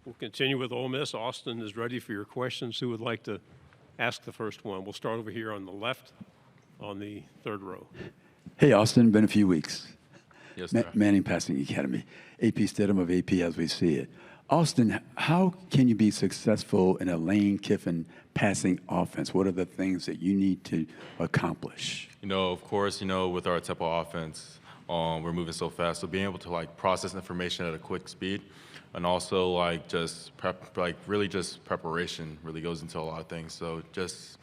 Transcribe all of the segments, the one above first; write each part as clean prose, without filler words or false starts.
We'll continue with Ole Miss. Austin is ready for your questions. Who would like to ask the first one? We'll start over here on the left on the third row. Hey, Austin, been a few weeks. Yes, sir. Manning Passing Academy, AP Stidham of AP as we see it. Austin, how can you be successful in a Lane Kiffin passing offense? What are the things that you need to accomplish? Of course, with our tempo offense, we're moving so fast. So being able to process information at a quick speed, and also just preparation really goes into a lot of things. So just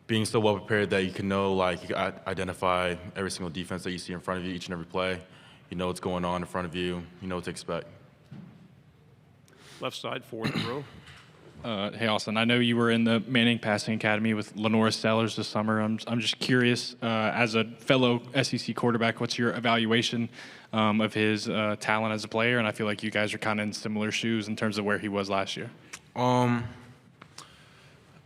being so well prepared that you can know, you can identify every single defense that you see in front of you each and every play. You know what's going on in front of you. You know what to expect. Left side, fourth row. Hey, Austin, I know you were in the Manning Passing Academy with Lenora Sellers this summer. I'm just curious, as a fellow SEC quarterback, what's your evaluation of his talent as a player? And I feel like you guys are kind of in similar shoes in terms of where he was last year. I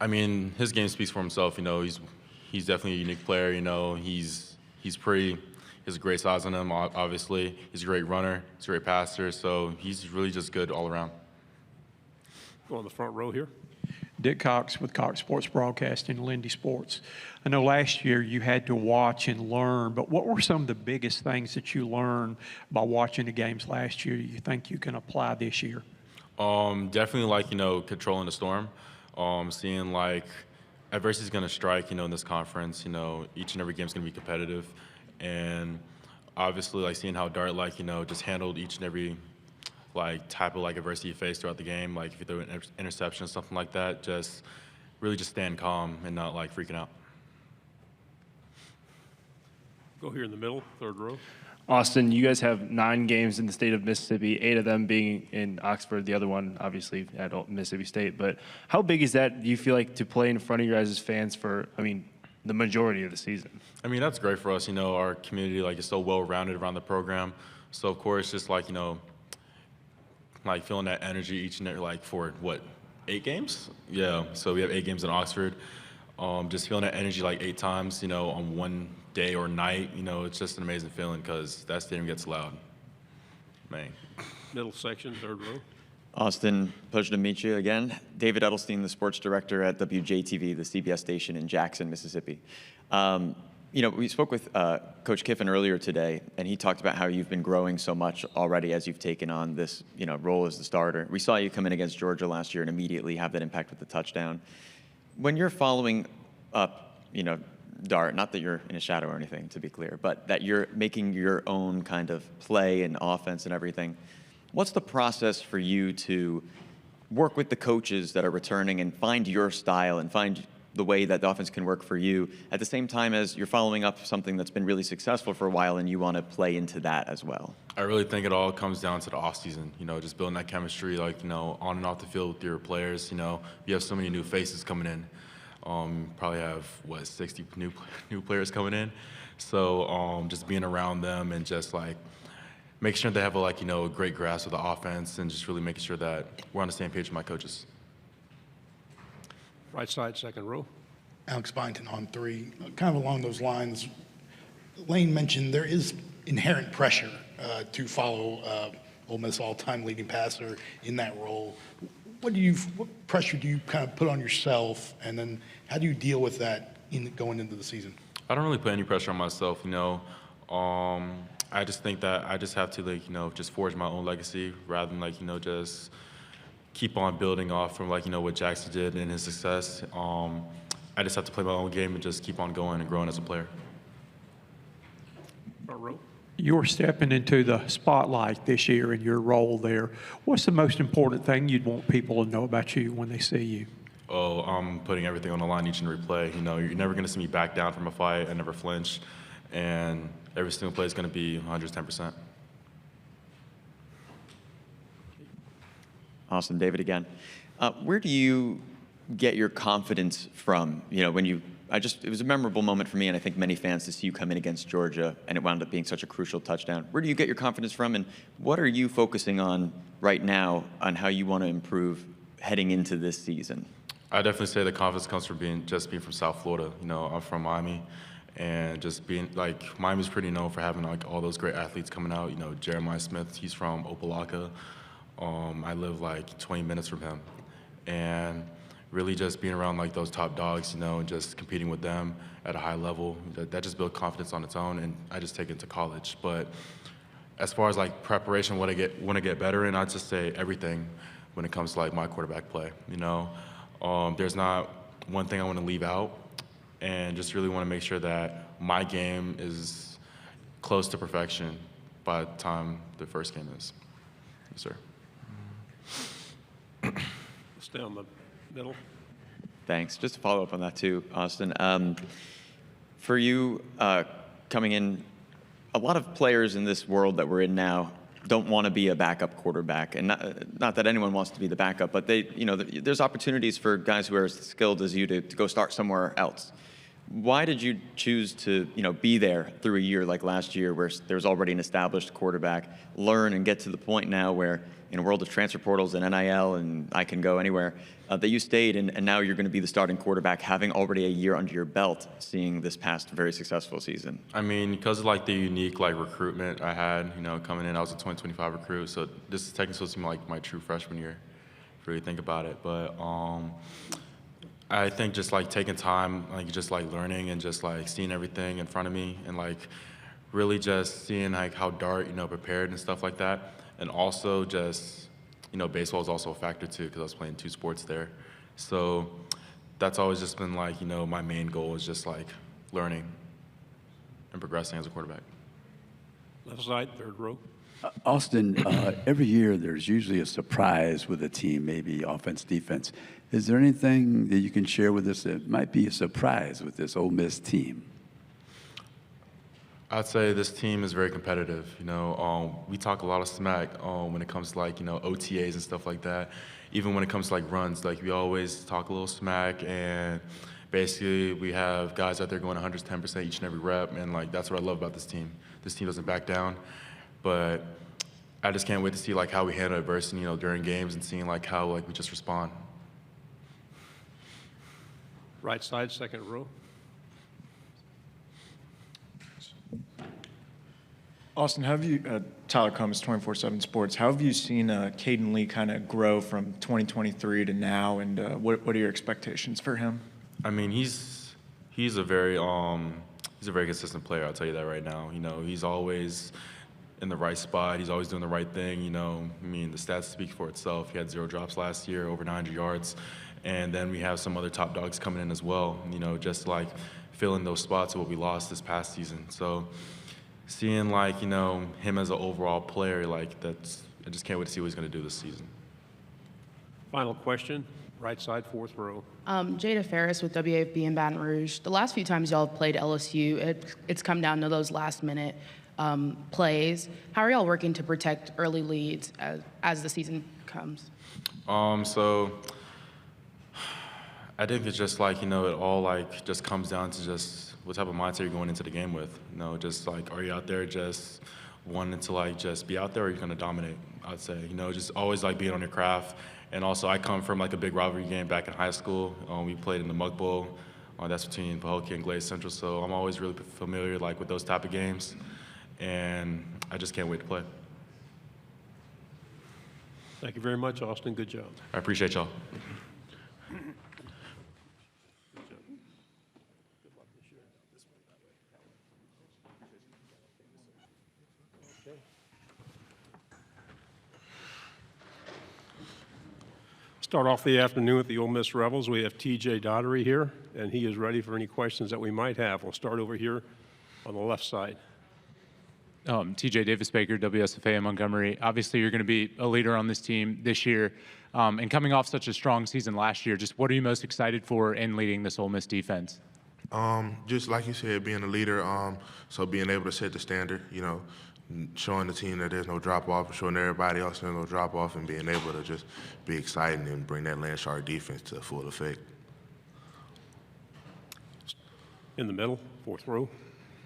mean, his game speaks for himself. He's definitely a unique player. He's pretty. He has a great size on him, obviously. He's a great runner. He's a great passer. So he's really just good all around. Go on the front row here. Dick Cox with Cox Sports Broadcasting, Lindy Sports. I know last year you had to watch and learn, but what were some of the biggest things that you learned by watching the games last year you think you can apply this year? Definitely controlling the storm. Seeing adversity is going to strike, in this conference. Each and every game is going to be competitive. And obviously, seeing how Dart, just handled each and every type of adversity you face throughout the game, if you throw an interception or something like that, just really just stand calm and not freaking out. Go here in the middle, third row. Austin, you guys have 9 games in the state of Mississippi, 8 of them being in Oxford, the other one obviously at Mississippi State. But how big is that, do you feel like, to play in front of your guys' fans for, the majority of the season? That's great for us. Our community is so well-rounded around the program. So, of course, just feeling that energy each and every, for what, 8 games? Yeah, so we have 8 games in Oxford. Just feeling that energy 8 times, on one day or night, it's just an amazing feeling because that stadium gets loud. Man. Middle section, third row. Austin, pleasure to meet you again. David Edelstein, the sports director at WJTV, the CBS station in Jackson, Mississippi. We spoke with Coach Kiffin earlier today, and he talked about how you've been growing so much already as you've taken on this, role as the starter. We saw you come in against Georgia last year and immediately have that impact with the touchdown. When you're following up, Dart, not that you're in a shadow or anything, to be clear, but that you're making your own kind of play and offense and everything, what's the process for you to work with the coaches that are returning and find your style and find the way that the offense can work for you at the same time as you're following up something that's been really successful for a while and you want to play into that as well? I really think it all comes down to the offseason, just building that chemistry, on and off the field with your players. You have so many new faces coming in. Probably have, 60 new players coming in. So just being around them and just making sure they have a great grasp of the offense and just really making sure that we're on the same page with my coaches. Right side, second row. Alex Byington on 3. Kind of along those lines, Lane mentioned there is inherent pressure to follow Ole Miss all-time leading passer in that role. What pressure do you kind of put on yourself, and then how do you deal with that going into the season? I don't really put any pressure on myself, I just think that I just have to just forge my own legacy rather than just keep on building off from what Jackson did and his success. I just have to play my own game and just keep on going and growing as a player. Front row. You're stepping into the spotlight this year in your role there. What's the most important thing you'd want people to know about you when they see you? Oh, I'm putting everything on the line each and every play. You're never going to see me back down from a fight. I never flinch. And every single play is going to be 110%. Awesome. David again. Where do you get your confidence from? When it was a memorable moment for me, and I think many fans, to see you come in against Georgia, and it wound up being such a crucial touchdown. Where do you get your confidence from, and what are you focusing on right now on how you want to improve heading into this season? I definitely say the confidence comes from being from South Florida. I'm from Miami, and just being Miami's pretty known for having all those great athletes coming out. Jeremiah Smith, he's from Opelika. I live like 20 minutes from him. And really just being around like those top dogs, you know, and just competing with them at a high level, that just built confidence on its own, and I just take it to college. But as far as like preparation, what I want to get better in, I'd just say everything when it comes to like my quarterback play, you know. There's not one thing I want to leave out, and just really want to make sure that my game is close to perfection by the time the first game is. Yes, sir. Stay on the middle. Thanks. Just to follow up on that too, Austin. For you coming in, a lot of players in this world that we're in now don't want to be a backup quarterback, and not that anyone wants to be the backup, but they, you know, there's opportunities for guys who are as skilled as you to go start somewhere else. Why did you choose to, you know, be there through a year like last year where there's already an established quarterback, learn and get to the point now where in a world of transfer portals and NIL and I can go anywhere, that you stayed and now you're going to be the starting quarterback having already a year under your belt, seeing this past very successful season? I mean, because of like the unique like recruitment I had, you know, coming in, I was a 2025 recruit, so this is technically supposed to be like my true freshman year, if you really think about it. But I think just like taking time, like just like learning and just like seeing everything in front of me and like really just seeing like how Dart, you know, prepared and stuff like that. And also just, you know, baseball is also a factor too because I was playing 2 sports there. So that's always just been like, you know, my main goal is just like learning and progressing as a quarterback. Left side, third row. Austin, every year there's usually a surprise with a team, maybe offense, defense. Is there anything that you can share with us that might be a surprise with this Ole Miss team? I'd say this team is very competitive. You know, we talk a lot of smack when it comes to like, you know, OTAs and stuff like that. Even when it comes to like runs, like we always talk a little smack, and basically we have guys out there going 110% each and every rep, and like that's what I love about this team. This team doesn't back down, but I just can't wait to see like how we handle adversity, you know, during games and seeing like how like we just respond. Right side, second row. Austin, how have you, Tyler Combs, 24/7 Sports, how have you seen Caden Lee kind of grow from 2023 to now, and what are your expectations for him? I mean, he's a very consistent player. I'll tell you that right now. You know, he's always in the right spot. He's always doing the right thing. You know, I mean, the stats speak for itself. He had 0 drops last year, over 900 yards, and then we have some other top dogs coming in as well. You know, just like filling those spots of what we lost this past season. So seeing like, you know, him as an overall player, like I just can't wait to see what he's going to do this season. Final question, right side, fourth row. Jada Ferris with WAFB in Baton Rouge. The last few times y'all have played LSU, it's come down to those last-minute plays. How are y'all working to protect early leads as the season comes? So I think it's just like, you know, it all like just comes down to just what type of mindset you're going into the game with. You know, just like, are you out there just wanting to like just be out there, or are you going to dominate? I'd say, you know, just always like being on your craft. And also, I come from like a big rivalry game back in high school. We played in the Mug Bowl. That's between Pahokee and Glade Central. So I'm always really familiar like with those type of games, and I just can't wait to play. Thank you very much, Austin. Good job. I appreciate y'all. Start off the afternoon with the Ole Miss Rebels. We have TJ Dottery here, and he is ready for any questions that we might have. We'll start over here on the left side. TJ Davis-Baker, WSFA in Montgomery. Obviously, you're going to be a leader on this team this year. And coming off such a strong season last year, just what are you most excited for in leading this Ole Miss defense? Just like you said, being a leader, so being able to set the standard, you know, showing the team that there's no drop-off, showing everybody else there's no drop-off, and being able to just be exciting and bring that Landshark defense to full effect. In the middle, fourth row.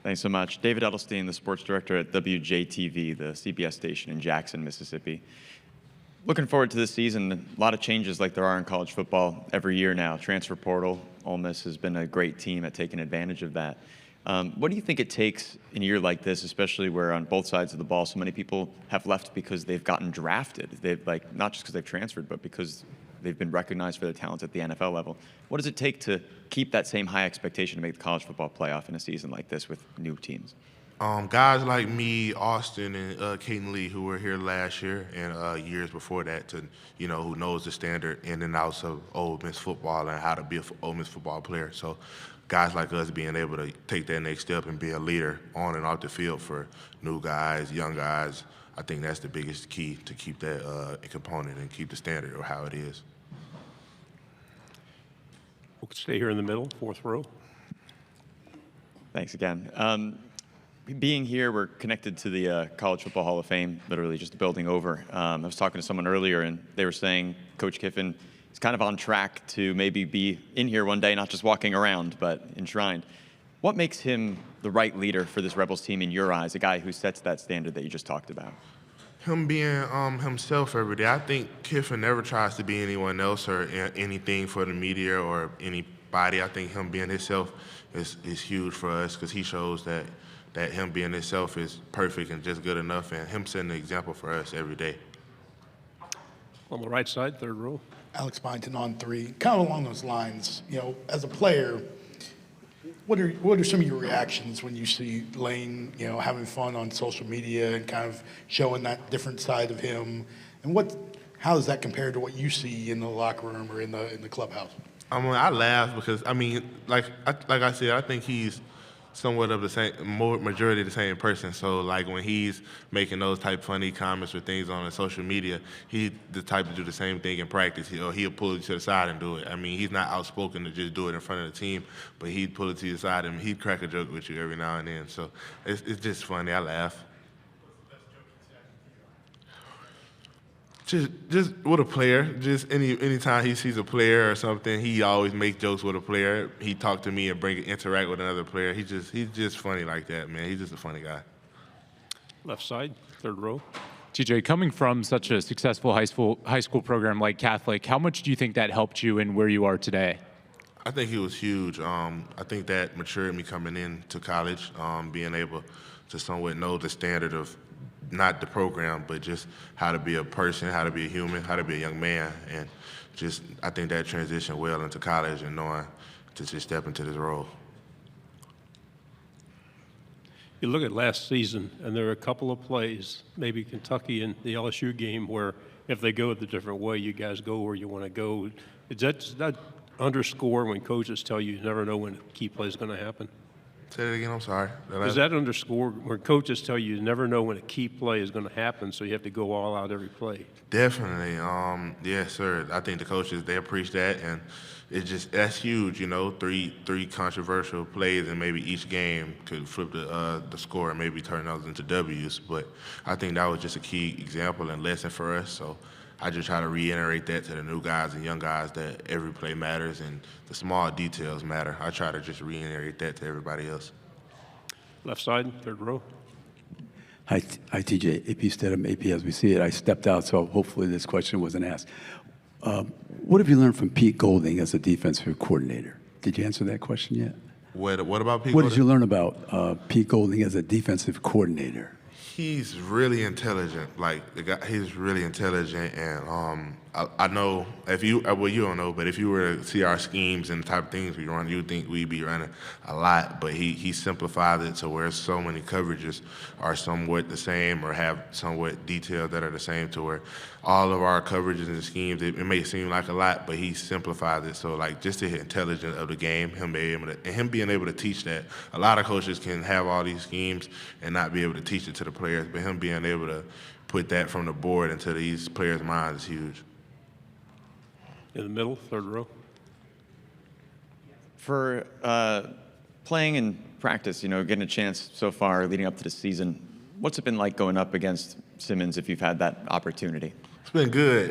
Thanks so much. David Edelstein, the sports director at WJTV, the CBS station in Jackson, Mississippi. Looking forward to this season. A lot of changes like there are in college football every year now. Transfer portal, Ole Miss has been a great team at taking advantage of that. What do you think it takes in a year like this, especially where on both sides of the ball so many people have left because they've gotten drafted? They've not just because they've transferred, but because they've been recognized for their talents at the NFL level. What does it take to keep that same high expectation to make the college football playoff in a season like this with new teams? Guys like me, Austin, and Caden Lee, who were here last year and years before that, who knows the standard in and outs of Ole Miss football and how to be an Ole Miss football player. So guys like us being able to take that next step and be a leader on and off the field for new guys, young guys, I think that's the biggest key to keep that component and keep the standard of how it is. We'll stay here in the middle, fourth row. Thanks again. Being here, we're connected to the College Football Hall of Fame, literally just a building over. I was talking to someone earlier, and they were saying Coach Kiffin is kind of on track to maybe be in here one day, not just walking around, but enshrined. What makes him the right leader for this Rebels team in your eyes, a guy who sets that standard that you just talked about? Him being himself every day. I think Kiffin never tries to be anyone else or anything for the media or anybody. I think him being himself is huge for us because he shows that him being himself is perfect and just good enough, and him setting the example for us every day. On the right side, third row. Alex Byington on 3. Kind of along those lines, as a player, what are some of your reactions when you see Lane, having fun on social media and kind of showing that different side of him? And how does that compare to what you see in the locker room or in the clubhouse? I laugh because like I said, I think he's somewhat of the same, majority of the same person. So like when he's making those type funny comments or things on social media, he's the type to do the same thing in practice. He'll pull you to the side and do it. I mean, he's not outspoken to just do it in front of the team, but he'd pull it to the side and he'd crack a joke with you every now and then. So it's just funny. I laugh. Just with a player, just anytime he sees a player or something, he always makes jokes with a player. He talk to me and interact with another player. He's just funny like that, man. He's just a funny guy. Left side, third row. TJ, coming from such a successful high school program like Catholic, how much do you think that helped you in where you are today? I think it was huge. I think that matured me coming into college, being able to somewhat know the standard of not the program, but just how to be a person, how to be a human, how to be a young man. And I think that transitioned well into college and knowing to just step into this role. You look at last season, and there are a couple of plays, maybe Kentucky and the LSU game, where if they go the different way, you guys go where you want to go. Does that underscore when coaches tell you never know when a key play is going to happen? Say that again, I'm sorry. Does that underscore when coaches tell you never know when a key play is going to happen, so you have to go all out every play? Definitely. Yes, sir. I think the coaches, they appreciate that, and that's huge, three controversial plays and maybe each game could flip the score and maybe turn those into W's. But I think that was just a key example and lesson for us. So I just try to reiterate that to the new guys and young guys that every play matters and the small details matter. I try to just reiterate that to everybody else. Left side, third row. Hi, TJ. AP Stedham, AP as we see it. I stepped out, so hopefully this question wasn't asked. What have you learned from Pete Golding as a defensive coordinator? Did you answer that question yet? What about Pete What Golding? did you learn about Pete Golding as a defensive coordinator? He's really intelligent. He's really intelligent, and I know you don't know, but if you were to see our schemes and the type of things we run, you'd think we'd be running a lot. But he simplified it to where so many coverages are somewhat the same or have somewhat details that are the same, to where all of our coverages and schemes, it may seem like a lot, but he simplified it. So just the intelligence of the game, him being able to teach that. A lot of coaches can have all these schemes and not be able to teach it to the players, but him being able to put that from the board into these players' minds is huge. In the middle, third row. For playing in practice, getting a chance so far leading up to the season, what's it been like going up against Simmons if you've had that opportunity? It's been good.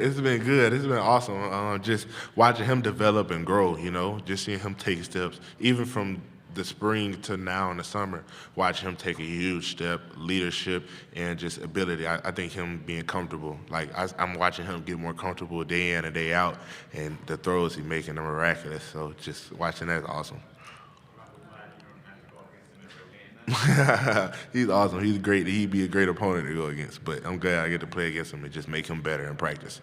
It's been awesome. Just watching him develop and grow, just seeing him take steps, even from the spring to now in the summer, watching him take a huge step, leadership, and just ability. I think him being comfortable. I'm watching him get more comfortable day in and day out, and the throws he's making are miraculous. So just watching that is awesome. He's awesome. He's great. He'd be a great opponent to go against. But I'm glad I get to play against him and just make him better in practice.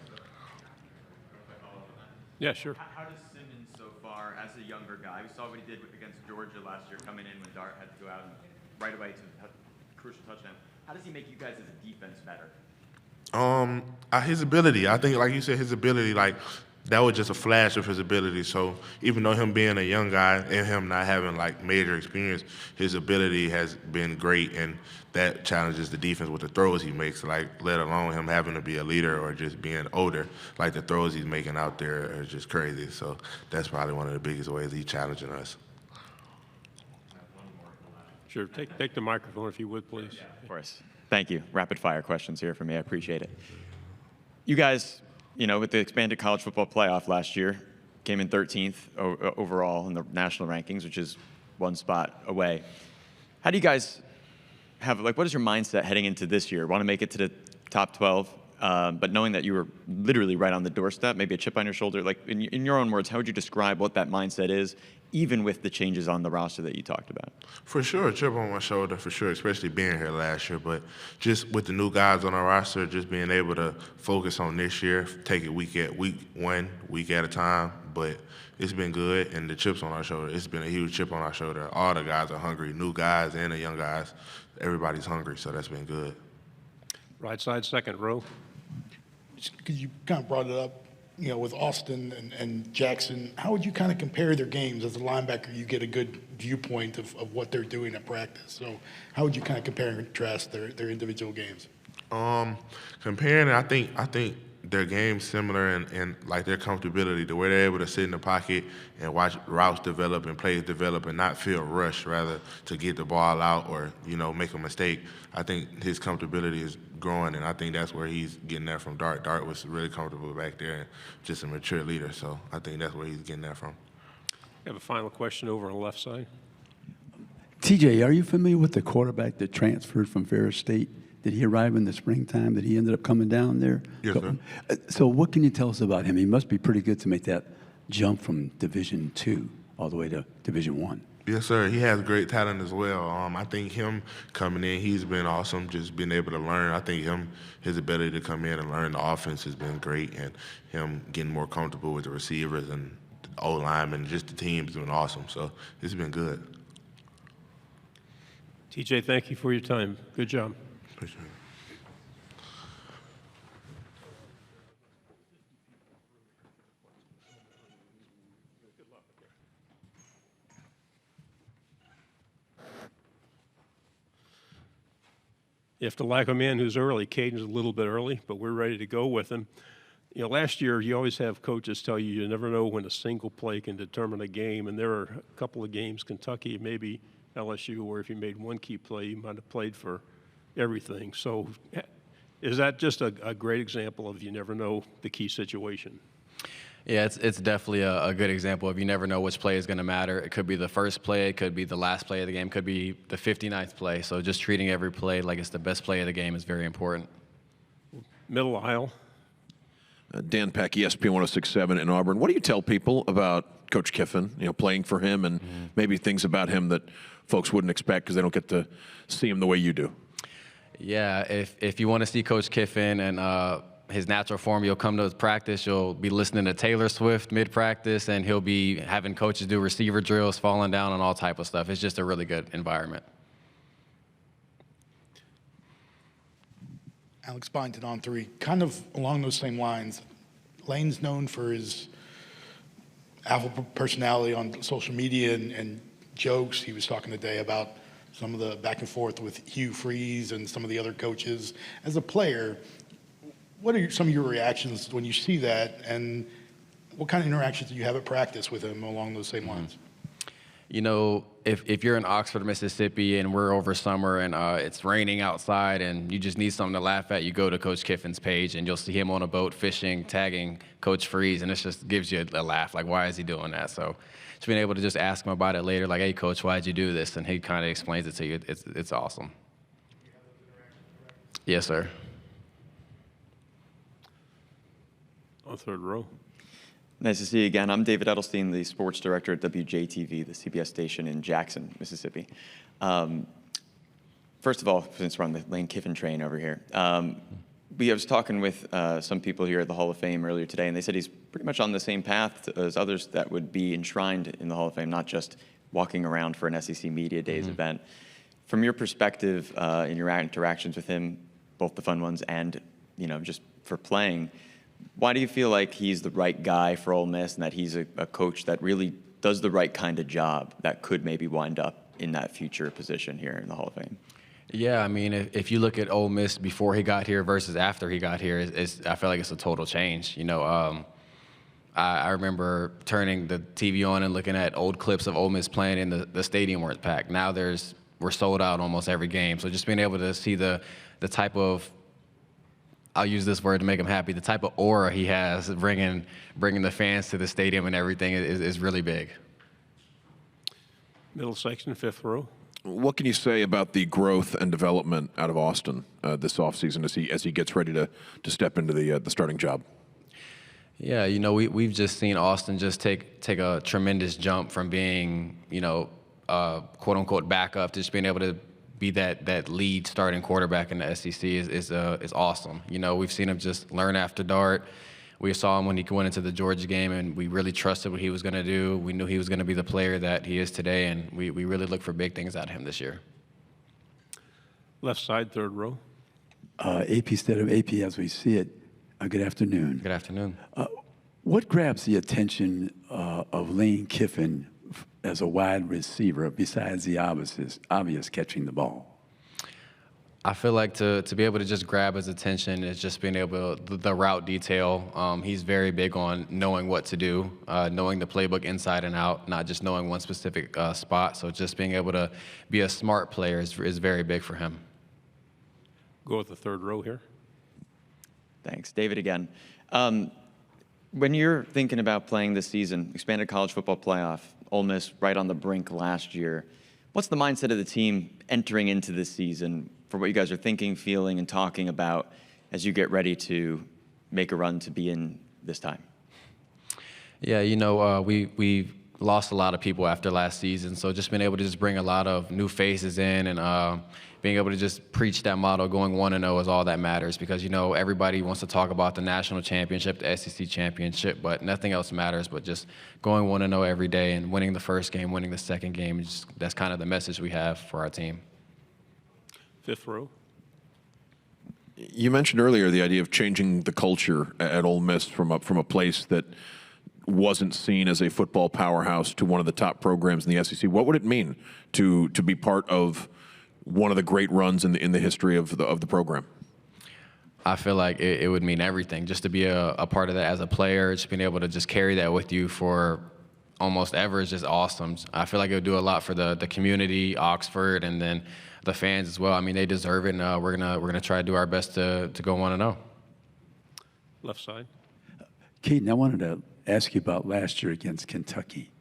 Yeah, sure. How does Simmons so far, as a younger guy, we saw what he did against Georgia last year, coming in when Dart had to go out and right away to a crucial touchdown. How does he make you guys as a defense better? His ability. I think, like you said, his ability, like, that was just a flash of his ability. So even though him being a young guy and him not having, like, major experience, his ability has been great, and that challenges the defense with the throws he makes, like, let alone him having to be a leader or just being older. Like, the throws he's making out there are just crazy. So that's probably one of the biggest ways he's challenging us. Sure. Take the microphone if you would, please. Of course. Thank you. Rapid fire questions here for me. I appreciate it. You guys, with the expanded college football playoff last year, came in 13th overall in the national rankings, which is one spot away. How do you guys what is your mindset heading into this year? Want to make it to the top 12, but knowing that you were literally right on the doorstep, maybe a chip on your shoulder. Like, in your own words, how would you describe what that mindset is, even with the changes on the roster that you talked about? For sure, a chip on my shoulder, for sure, especially being here last year. But just with the new guys on our roster, just being able to focus on this year, take it week at a time. But it's been good, and the chips on our shoulder, it's been a huge chip on our shoulder. All the guys are hungry, new guys and the young guys. Everybody's hungry, so that's been good. Right side, second row. Because you kind of brought it up, with Austin and Jackson, how would you kind of compare their games? As a linebacker, you get a good viewpoint of what they're doing at practice. So how would you kind of compare and contrast their individual games? Comparing it, I think their game's similar in like their comfortability, the way they're able to sit in the pocket and watch routes develop and plays develop and not feel rushed, rather to get the ball out or, make a mistake. I think his comfortability is growing, and I think that's where he's getting that from Dart. Dart was really comfortable back there and just a mature leader, so I think that's where he's getting that from. I have a final question over on the left side. TJ, are you familiar with the quarterback that transferred from Ferris State? Did he arrive in the springtime? Did he ended up coming down there? Yes, sir. So what can you tell us about him? He must be pretty good to make that jump from Division II all the way to Division I. Yes, sir. He has great talent as well. I think him coming in, he's been awesome, just being able to learn. I think his ability to come in and learn the offense has been great, and him getting more comfortable with the receivers and the O-linemen, just the team has been awesome. So it's been good. TJ, thank you for your time. Good job. Appreciate it. You have to like a man who's early. Caden's a little bit early, but we're ready to go with him. Last year, you always have coaches tell you never know when a single play can determine a game, and there are a couple of games, Kentucky, maybe LSU, where if you made one key play, you might have played for everything. So is that just a great example of you never know the key situation? Yeah, it's definitely a good example of you never know which play is going to matter. It could be the first play, it could be the last play of the game, it could be the 59th play. So just treating every play like it's the best play of the game is very important. Middle aisle. Dan Peck, ESPN 106.7 in Auburn. What do you tell people about Coach Kiffin, playing for him, and maybe things about him that folks wouldn't expect because they don't get to see him the way you do? Yeah, if you want to see Coach Kiffin and his natural form, you'll come to his practice, you'll be listening to Taylor Swift mid-practice, and he'll be having coaches do receiver drills, falling down, and all type of stuff. It's just a really good environment. Alex Byington on three. Kind of along those same lines, Lane's known for his alpha personality on social media and jokes. He was talking today about some of the back and forth with Hugh Freeze and some of the other coaches. As a player, what are some of your reactions when you see that, and what kind of interactions do you have at practice with him along those same lines? If you're in Oxford, Mississippi, and we're over summer and it's raining outside and you just need something to laugh at, you go to Coach Kiffin's page and you'll see him on a boat fishing, tagging Coach Freeze, and it just gives you a laugh. Like, why is he doing that? So just being able to just ask him about it later, like, hey, Coach, why'd you do this? And he kind of explains it to you. It's awesome. Yes, sir. On third row. Nice to see you again. I'm David Edelstein, the sports director at WJTV, the CBS station in Jackson, Mississippi. First of all, since we're on the Lane Kiffin train over here, I was talking with some people here at the Hall of Fame earlier today, and they said he's pretty much on the same path as others that would be enshrined in the Hall of Fame, not just walking around for an SEC Media Days event. From your perspective, in your interactions with him, both the fun ones and just for playing, why do you feel like he's the right guy for Ole Miss and that he's a coach that really does the right kind of job that could maybe wind up in that future position here in the Hall of Fame? Yeah, I mean, if you look at Ole Miss before he got here versus after he got here, I feel like it's a total change. I remember turning the TV on and looking at old clips of Ole Miss playing in the stadium where it's packed. Now we're sold out almost every game. So just being able to see the type of, I'll use this word to make him happy, the type of aura he has bringing the fans to the stadium and everything is really big. Middle section, fifth row. What can you say about the growth and development out of Austin this offseason as he gets ready to step into the starting job? Yeah, we've just seen Austin just take a tremendous jump from being, quote unquote backup to just being able to be that lead starting quarterback in the SEC is awesome. We've seen him just learn after Dart. We saw him when he went into the Georgia game, and we really trusted what he was going to do. We knew he was going to be the player that he is today, and we really look for big things out of him this year. Left side, third row. AP instead of AP as we see it. Good afternoon. Good afternoon. What grabs the attention of Lane Kiffin as a wide receiver besides the obvious catching the ball? I feel like to be able to just grab his attention is just being able to, the route detail. He's very big on knowing what to do, knowing the playbook inside and out, not just knowing one specific spot. So just being able to be a smart player is very big for him. Go with the third row here. Thanks. David again. When you're thinking about playing this season, expanded college football playoff, Ole Miss right on the brink last year, what's the mindset of the team entering into this season for what you guys are thinking, feeling, and talking about as you get ready to make a run to be in this time? Yeah, we lost a lot of people after last season, so just being able to just bring a lot of new faces in and being able to just preach that motto, going 1-0 is all that matters because, everybody wants to talk about the national championship, the SEC championship, but nothing else matters but just going 1-0 every day and winning the first game, winning the second game. That's kind of the message we have for our team. Fifth row. You mentioned earlier the idea of changing the culture at Ole Miss from a place that wasn't seen as a football powerhouse to one of the top programs in the SEC. What would it mean to be part of one of the great runs in the history of the program? I feel like it would mean everything. Just to be a part of that as a player, just being able to just carry that with you for almost ever is just awesome. I feel like it would do a lot for the community, Oxford, and then the fans as well. I mean, they deserve it, and we're gonna try to do our best to go 1-0. Left side. Cayden, I wanted to ask you about last year against Kentucky.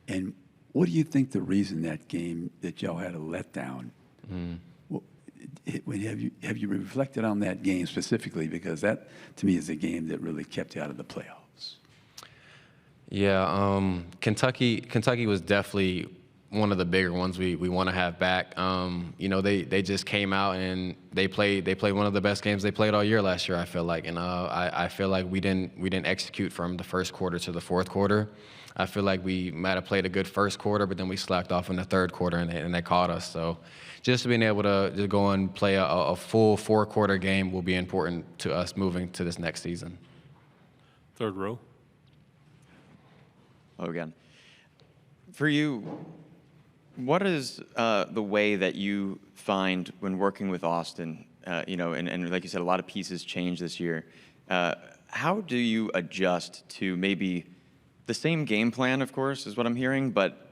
And what do you think the reason that game that y'all had a letdown? Well, have you reflected on that game specifically? Because that, to me, is a game that really kept you out of the playoffs. Yeah, Kentucky was definitely one of the bigger ones we want to have back. They just came out and they played one of the best games they played all year last year, I feel like. And I feel like we didn't execute from the first quarter to the fourth quarter. I feel like we might have played a good first quarter, but then we slacked off in the third quarter and they caught us. So just being able to just go and play a full four-quarter game will be important to us moving to this next season. Third row. Oh, again. For you, what is the way that you find when working with Austin, and like you said, a lot of pieces changed this year. How do you adjust to maybe the same game plan, of course, is what I'm hearing, but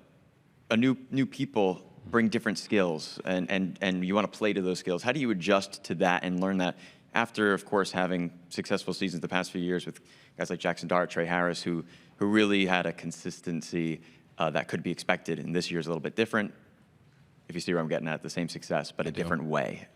new people bring different skills, and you want to play to those skills. How do you adjust to that and learn that after, of course, having successful seasons the past few years with guys like Jackson Dart, Trey Harris, who really had a consistency that could be expected, and this year's a little bit different, if you see where I'm getting at, the same success, but a different way.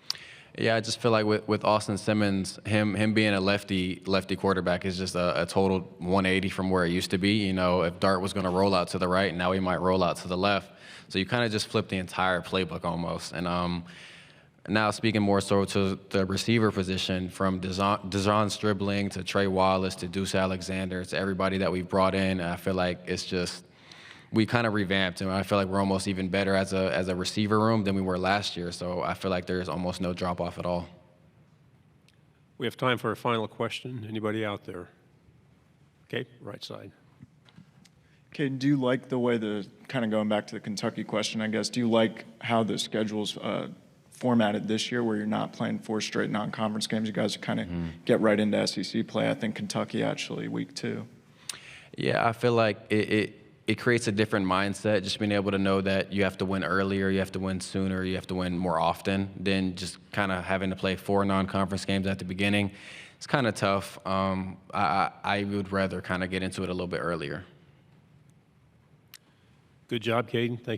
Yeah, I just feel like with Austin Simmons, him being a lefty quarterback is just a total 180 from where it used to be. If Dart was going to roll out to the right, now he might roll out to the left. So you kind of just flip the entire playbook almost. And Now speaking more so to the receiver position, from Dejon Stribling to Trey Wallace to Deuce Alexander to everybody that we've brought in, I feel like it's just we kind of revamped, and I feel like we're almost even better as a receiver room than we were last year. So I feel like there's almost no drop off at all. We have time for a final question. Anybody out there? Okay, right side. Okay, do you like the way kind of going back to the Kentucky question, I guess, do you like how the schedule's formatted this year where you're not playing 4 straight non-conference games? You guys kind of get right into SEC play. I think Kentucky actually week 2. Yeah, I feel like it creates a different mindset, just being able to know that you have to win earlier, you have to win sooner, you have to win more often than just kind of having to play 4 non-conference games at the beginning. It's kind of tough. I would rather kind of get into it a little bit earlier. Good job, Caden. Thank you.